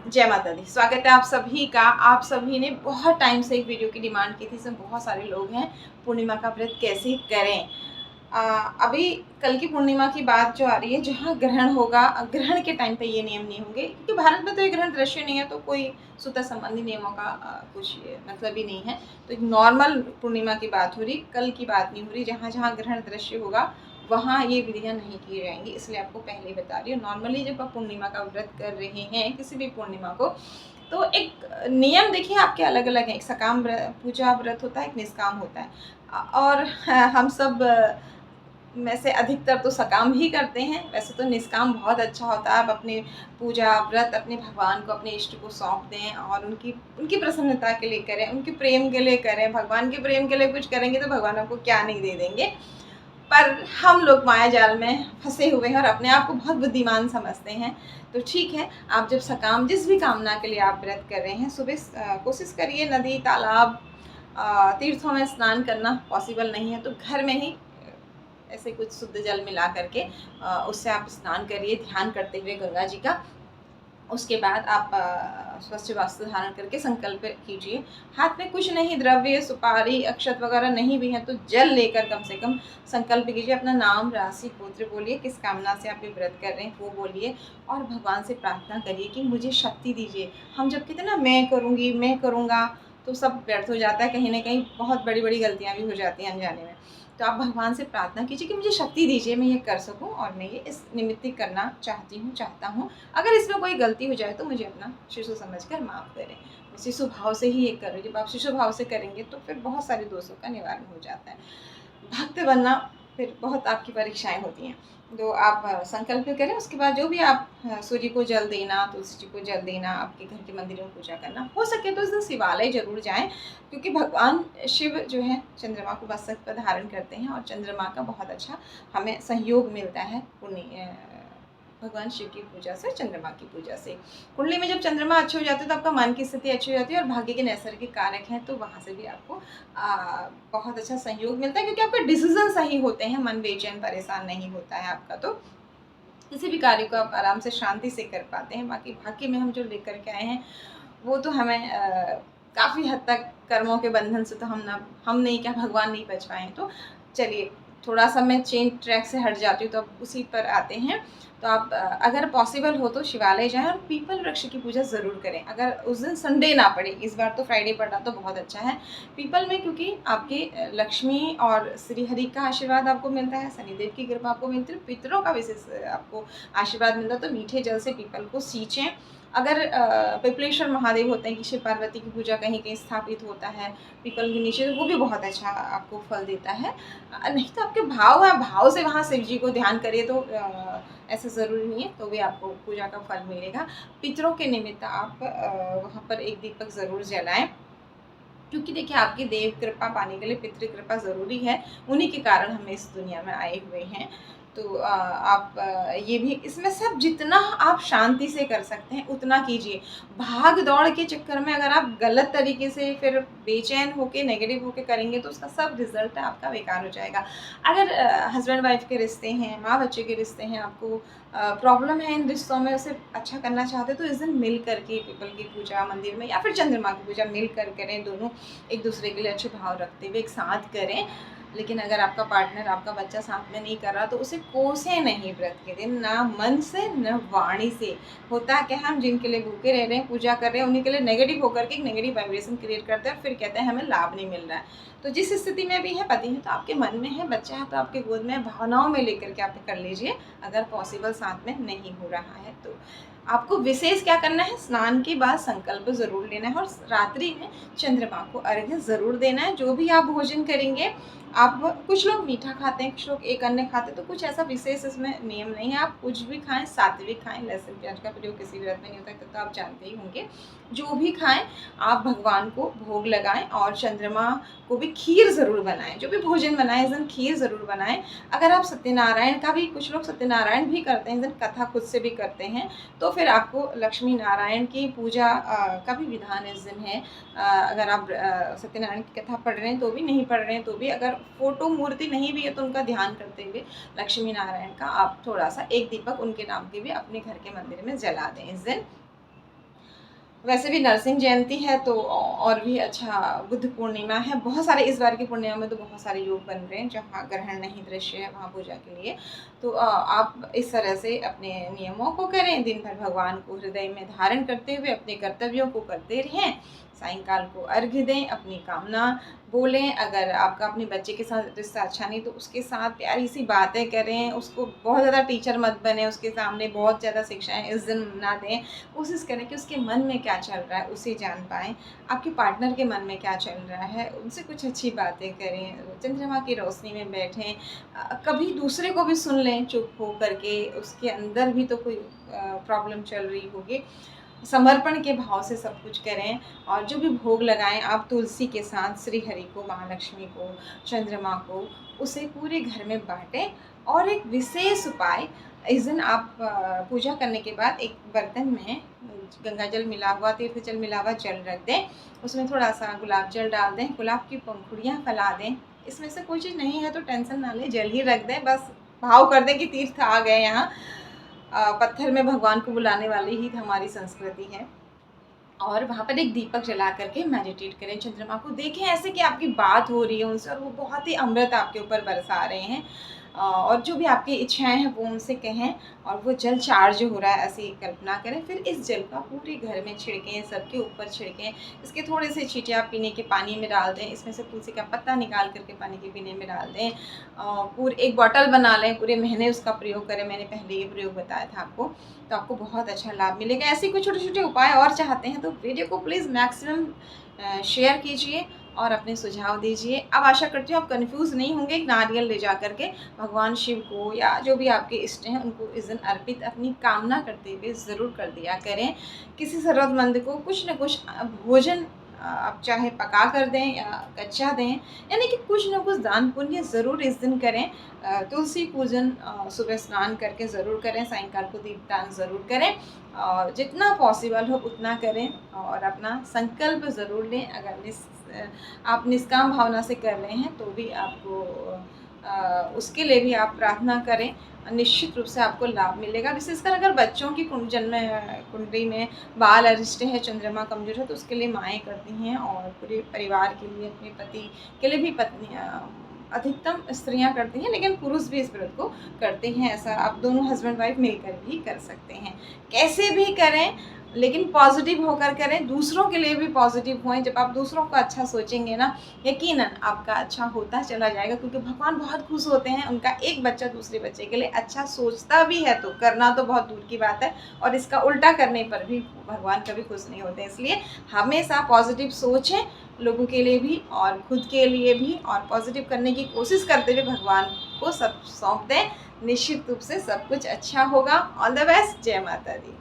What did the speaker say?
जय माता दी। स्वागत है आप सभी का। आप सभी ने बहुत टाइम से एक वीडियो की डिमांड की थी। इसमें बहुत सारे लोग हैं, पूर्णिमा का व्रत कैसे करें। अभी कल की पूर्णिमा की बात जो आ रही है, जहाँ ग्रहण होगा, ग्रहण के टाइम पे ये नियम नहीं होंगे, क्योंकि भारत में तो ये ग्रहण दृश्य नहीं है, तो कोई सूत्र संबंधी नियमों का कुछ मतलब ही नहीं है। तो एक नॉर्मल पूर्णिमा की बात हो रही, कल की बात नहीं हो रही। जहाँ जहाँ ग्रहण दृश्य होगा वहाँ ये विधियाँ नहीं की जाएंगी, इसलिए आपको पहले ही बता रही हूँ। नॉर्मली जब आप पूर्णिमा का व्रत कर रहे हैं, किसी भी पूर्णिमा को, तो एक नियम देखिए आपके अलग अलग हैं। एक सकाम पूजा व्रत होता है, एक निष्काम होता है। और हम सब में से अधिकतर तो सकाम ही करते हैं। वैसे तो निष्काम बहुत अच्छा होता है। आप अपने पूजा व्रत अपने भगवान को, अपने इष्ट को सौंप दें और उनकी उनकी प्रसन्नता के लिए करें, उनके प्रेम के लिए करें। भगवान के प्रेम के लिए कुछ करेंगे तो भगवान आपको क्या नहीं दे देंगे। पर हम लोग माया जाल में फंसे हुए हैं और अपने आप को बहुत बुद्धिमान समझते हैं। तो ठीक है, आप जब सकाम जिस भी कामना के लिए आप व्रत कर रहे हैं, सुबह कोशिश करिए नदी तालाब तीर्थों में स्नान करना पॉसिबल नहीं है तो घर में ही ऐसे कुछ शुद्ध जल मिला करके उससे आप स्नान करिए, ध्यान करते हुए गंगा जी का। उसके बाद आप स्वच्छ वस्त्र धारण करके संकल्प कीजिए। हाथ में कुछ नहीं, द्रव्य सुपारी अक्षत वगैरह नहीं भी है तो जल लेकर कम से कम संकल्प कीजिए। अपना नाम राशि गोत्र बोलिए, किस कामना से आप ये व्रत कर रहे हैं वो बोलिए, और भगवान से प्रार्थना करिए कि मुझे शक्ति दीजिए। हम जब कहते हैं ना मैं करूँगी मैं करूँगा, तो सब व्यर्थ हो जाता है। कहीं ना कहीं बहुत बड़ी बड़ी गलतियाँ भी हो जाती हैं अनजाने में। तो आप भगवान से प्रार्थना कीजिए कि मुझे शक्ति दीजिए, मैं ये कर सकूं और मैं ये इस निमित्त करना चाहता हूँ। अगर इसमें कोई गलती हो जाए तो मुझे अपना शिशु समझकर माफ़ करें। मैं शिशु भाव से ही ये कर रही हूँ। जब आप शिशु भाव से करेंगे तो फिर बहुत सारे दोषों का निवारण हो जाता है। भक्त बनना फिर बहुत आपकी परीक्षाएं होती हैं। तो आप संकल्प करें। उसके बाद जो भी आप सूर्य को जल देना, तुलसी जी को जल देना, आपके घर के मंदिर में पूजा करना, हो सके तो उस दिन शिवालय जरूर जाएं, क्योंकि भगवान शिव जो है चंद्रमा को मस्तक पर धारण करते हैं और चंद्रमा का बहुत अच्छा हमें सहयोग मिलता है पुण्य भगवान शिव की पूजा से, चंद्रमा की पूजा से। कुंडली में जब चंद्रमा अच्छे हो जाते हैं तो आपका मन की स्थिति अच्छी हो जाती है और भाग्य के नैसर्गिक कारक हैं, तो वहाँ से भी आपको बहुत अच्छा सहयोग मिलता है, क्योंकि आपके डिसीजन सही होते हैं, मन बेचैन परेशान नहीं होता है आपका। तो किसी भी कार्य को आप आराम से शांति से कर पाते हैं। बाकी भाग्य में हम जो लेकर के आए हैं वो तो हमें काफ़ी हद तक कर्मों के बंधन से तो हम नहीं क्या भगवान नहीं बच पाए। तो चलिए, थोड़ा सा मैं चेन ट्रैक से हट जाती हूँ तो अब उसी पर आते हैं। तो आप अगर पॉसिबल हो तो शिवालय जाएं और पीपल वृक्ष की पूजा ज़रूर करें। अगर उस दिन संडे ना पड़े, इस बार तो फ्राइडे पड़ा तो बहुत अच्छा है। पीपल में क्योंकि आपके लक्ष्मी और श्री हरि का आशीर्वाद आपको मिलता है, शनिदेव की कृपा आपको मिलती है, पितरों का विशेष आपको आशीर्वाद मिलता है। तो मीठे जल से पीपल को सींचें। अगर पिपलेश्वर महादेव होते हैं कि शिव पार्वती की पूजा कहीं कहीं स्थापित होता है पीपल के नीचे, वो भी बहुत अच्छा आपको फल देता है। नहीं तो आपके भाव है, भाव से वहाँ शिव जी को ध्यान करिए तो ऐसा ज़रूरी नहीं है, तो भी आपको पूजा का फल मिलेगा। पितरों के निमित्त आप वहाँ पर एक दीपक ज़रूर जलाएं, क्योंकि देखिए आपकी देव कृपा पाने के लिए पितृ कृपा ज़रूरी है। उन्हीं के कारण हम इस दुनिया में आए हुए हैं। तो आप ये भी इसमें सब जितना आप शांति से कर सकते हैं उतना कीजिए। भाग दौड़ के चक्कर में अगर आप गलत तरीके से फिर बेचैन होके नेगेटिव होके करेंगे तो उसका सब रिजल्ट आपका बेकार हो जाएगा। अगर हस्बैंड वाइफ के रिश्ते हैं, माँ बच्चे के रिश्ते हैं, आपको प्रॉब्लम है इन रिश्तों में, उसे अच्छा करना चाहते तो इस दिन मिल करके पीपल की पूजा मंदिर में या फिर चंद्रमा की पूजा मिल कर करें। दोनों एक दूसरे के लिए अच्छे भाव रखते हुए एक साथ करें। लेकिन अगर आपका पार्टनर, आपका बच्चा साथ में नहीं कर रहा तो उसे कोसें नहीं व्रत के दिन, ना मन से न वाणी से। होता क्या है, हम जिनके लिए भूखे रह रहे हैं, पूजा कर रहे हैं, उन्हीं के लिए नेगेटिव होकर के एक नेगेटिव वाइब्रेशन क्रिएट करते हैं और फिर कहते हैं हमें लाभ नहीं मिल रहा है। तो जिस स्थिति में भी है, पति है तो आपके मन में है, बच्चा है तो आपके गोद में, भावनाओं में लेकर के आप कर लीजिए। अगर पॉसिबल साथ में नहीं हो रहा है तो आपको विशेष क्या करना है, स्नान के बाद संकल्प ज़रूर लेना है और रात्रि में चंद्रमा को अर्घ्य ज़रूर देना है। जो भी आप भोजन करेंगे, आप कुछ लोग मीठा खाते हैं, कुछ लोग एक अन्य खाते हैं, तो कुछ ऐसा विशेष इसमें नियम नहीं है। आप कुछ भी खाएं, सात्विक खाएं, लहसुन प्याज का प्रयोग किसी व्रत में नहीं होता है तो आप जानते ही होंगे। जो भी खाएं आप भगवान को भोग लगाएं और चंद्रमा को भी खीर ज़रूर बनाएं। जो भी भोजन बनाएं इस दिन खीर ज़रूर बनाएं। अगर आप सत्यनारायण का भी, कुछ लोग सत्यनारायण भी करते हैं इस दिन, कथा खुद से भी करते हैं, तो फिर आपको लक्ष्मी नारायण की पूजा का भी विधान इस दिन है। अगर आप सत्यनारायण की कथा पढ़ रहे हैं तो भी, नहीं पढ़ रहे हैं तो भी, अगर फोटो मूर्ति नहीं भी है तो उनका ध्यान करते हुए लक्ष्मी नारायण का आप थोड़ा सा एक दीपक उनके नाम के भी अपने घर के मंदिर में जला दें इस दिन। वैसे भी नरसिंह जयंती है तो और भी अच्छा, बुद्ध पूर्णिमा है, बहुत सारे इस बार की पूर्णिमा में तो बहुत सारे योग बन रहे हैं जहाँ ग्रहण नहीं दृश्य है वहाँ पूजा के लिए। तो आप इस तरह से अपने नियमों को करें, दिन भर भगवान को हृदय में धारण करते हुए अपने कर्तव्यों को करते रहें, सायंकाल को अर्घ्य दें, अपनी कामना बोलें। अगर आपका अपने बच्चे के साथ रिश्ता अच्छा नहीं तो उसके साथ प्यारी सी बातें करें, उसको बहुत ज़्यादा टीचर मत बने, उसके सामने बहुत ज़्यादा शिक्षाएं इस दिन ना दें। कोशिश करें कि उसके मन में क्या चल रहा है उसे जान पाएँ, आपके पार्टनर के मन में क्या चल रहा है उनसे कुछ अच्छी बातें करें, चंद्रमा की रोशनी में बैठें। कभी दूसरे को भी सुन लें चुप हो करके, उसके अंदर भी तो कोई प्रॉब्लम चल रही होगी। समर्पण के भाव से सब कुछ करें और जो भी भोग लगाएं आप तुलसी के साथ श्री हरि को, महालक्ष्मी को, चंद्रमा को, उसे पूरे घर में बांटें। और एक विशेष उपाय, इस दिन आप पूजा करने के बाद एक बर्तन में गंगा जल मिला हुआ, तीर्थ जल मिला हुआ जल रख दें, उसमें थोड़ा सा गुलाब जल डाल दें, गुलाब की पंखुड़ियाँ फैला दें। इसमें से कोई चीज़ नहीं है तो टेंशन ना लें, जल ही रख दें, बस भाव कर दें कि तीर्थ आ गए यहाँ। पत्थर में भगवान को बुलाने वाली ही हमारी संस्कृति है। और वहाँ पर एक दीपक जला करके मेडिटेट करें, चंद्रमा को देखें ऐसे कि आपकी बात हो रही है उनसे और वो बहुत ही अमृत आपके ऊपर बरसा रहे हैं। और जो भी आपकी इच्छाएं हैं वो उनसे कहें और वो जल चार्ज हो रहा है ऐसी कल्पना करें। फिर इस जल का पूरे घर में छिड़कें, सबके ऊपर छिड़कें। इसके थोड़े से छींटे आप पीने के पानी में डाल दें, इसमें से तुलसी का पत्ता निकाल करके पानी के पीने में डाल दें। पूरे एक बॉटल बना लें, पूरे महीने उसका प्रयोग करें, मैंने पहले ये प्रयोग बताया था आपको, तो आपको बहुत अच्छा लाभ मिलेगा। ऐसे कुछ छोटे छोटे उपाय और चाहते हैं तो वीडियो को प्लीज़ मैक्सिमम शेयर कीजिए और अपने सुझाव दीजिए। अब आशा करती हूँ आप कंफ्यूज नहीं होंगे। एक नारियल ले जा करके भगवान शिव को या जो भी आपके इष्ट हैं उनको इस दिन अर्पित अपनी कामना करते हुए ज़रूर कर दिया करें। किसी ज़रूरतमंद को कुछ न कुछ भोजन आप चाहे पका कर दें या कच्चा दें, यानी कि कुछ न कुछ दान पुण्य ज़रूर इस दिन करें। तुलसी पूजन सुबह स्नान करके ज़रूर करें, सायंकाल को दीपदान ज़रूर करें और जितना पॉसिबल हो उतना करें और अपना संकल्प ज़रूर लें। अगर आप निष्काम भावना से कर रहे हैं तो भी आपको उसके लिए भी आप प्रार्थना करें, निश्चित रूप से आपको लाभ मिलेगा। विशेषकर अगर बच्चों की जन्म कुंडली में बाल अरिष्ट है, चंद्रमा कमजोर है तो उसके लिए माएँ करती हैं और पूरे परिवार के लिए, अपने पति के लिए भी पत्नियाँ, अधिकतम स्त्रियां करती हैं, लेकिन पुरुष भी इस व्रत को करते हैं। ऐसा आप दोनों हस्बैंड वाइफ मिलकर भी कर सकते हैं। कैसे भी करें लेकिन पॉजिटिव होकर करें, दूसरों के लिए भी पॉजिटिव होएं। जब आप दूसरों को अच्छा सोचेंगे ना, यकीनन आपका अच्छा होता चला जाएगा, क्योंकि भगवान बहुत खुश होते हैं। उनका एक बच्चा दूसरे बच्चे के लिए अच्छा सोचता भी है तो करना तो बहुत दूर की बात है, और इसका उल्टा करने पर भी भगवान कभी खुश नहीं होते। इसलिए हमेशा पॉजिटिव सोचें, लोगों के लिए भी और खुद के लिए भी, और पॉजिटिव करने की कोशिश करते हुए भगवान को सब सौंप दें। निश्चित रूप से सब कुछ अच्छा होगा। All the best. जय माता दी।